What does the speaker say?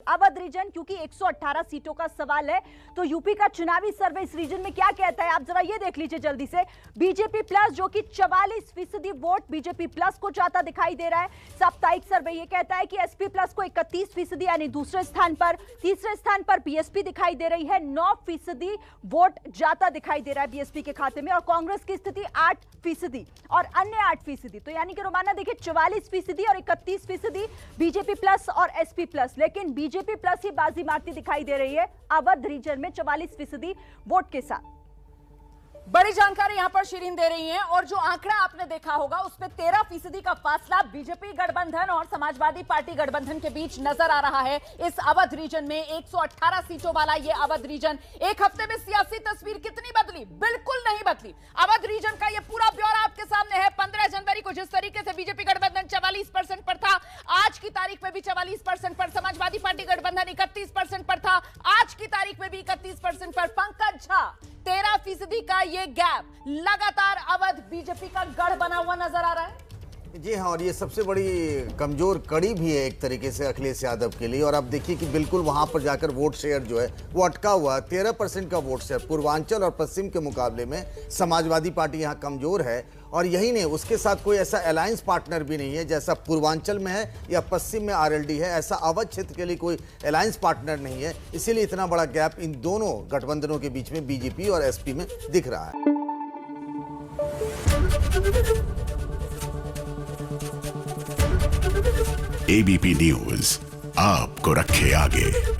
Awadh reason, क्योंकि 118 सीटों का सवाल है। तो यूपी का चुनावी सर्वे इस रीजन में क्या कहता है, आप जरा ये देख लीजिए जल्दी से। बीजेपी प्लस जो कि 44% वोट बीजेपी प्लस को जाता दिखाई दे रहा है। साप्ताहिक सर्वे ये कहता है कि एसपी प्लस को 31% यानी दूसरे स्थान पर। तीसरे स्थान पर बीएसपी दिखाई दे रही है, 9% वोट जाता दिखाई दे रहा है बीएसपी के खाते में। और कांग्रेस की स्थिति 8% और अन्य 8%। तो यानी कि रोमाना देखिए 44% और 31% बीजेपी प्लस और एसपी प्लस। लेकिन बीजेपी प्लस ही बाजी मारती दिखाई दे रही है अवध रीजन में 44% वोट के साथ। बड़ी जानकारी यहां पर शिरीन दे रही हैं। और जो आंकड़ा आपने देखा होगा उसमें 13% का फासला बीजेपी गठबंधन और समाजवादी पार्टी गठबंधन के बीच नजर आ रहा है। इस अवध रीजन में 118 सीटों वाला यह अवध रीजन, एक हफ्ते में सियासी तस्वीर कितनी बदली? बिल्कुल नहीं बदली। अवध रीजन का यह पूरा ब्यौरा आपके सामने है। 15 जनवरी को जिस तरीके से बीजेपी गठबंधन 44% पर था, आज की तारीख में भी 44% पर समाजवादी पार्टी गठबंधन 31% पर था, आज की तारीख में भी 31% पर। पंकज झा, 13% का ये गैप लगातार अवध बीजेपी का गढ़ बना हुआ नजर आ रहा है। जी हाँ, और ये सबसे बड़ी कमजोर कड़ी भी है एक तरीके से अखिलेश यादव के लिए। और आप देखिए कि बिल्कुल वहां पर जाकर वोट शेयर जो है वो अटका हुआ है। 13% का वोट शेयर पूर्वांचल और पश्चिम के मुकाबले में समाजवादी पार्टी यहाँ कमजोर है। और यही नहीं, उसके साथ कोई ऐसा अलायंस पार्टनर भी नहीं है जैसा पूर्वांचल में है या पश्चिम में आरएलडी है। ऐसा अवध क्षेत्र के लिए कोई अलायंस पार्टनर नहीं है। इसीलिए इतना बड़ा गैप इन दोनों गठबंधनों के बीच में बीजेपी और एसपी में दिख रहा है। एबीपी न्यूज आपको रखे आगे।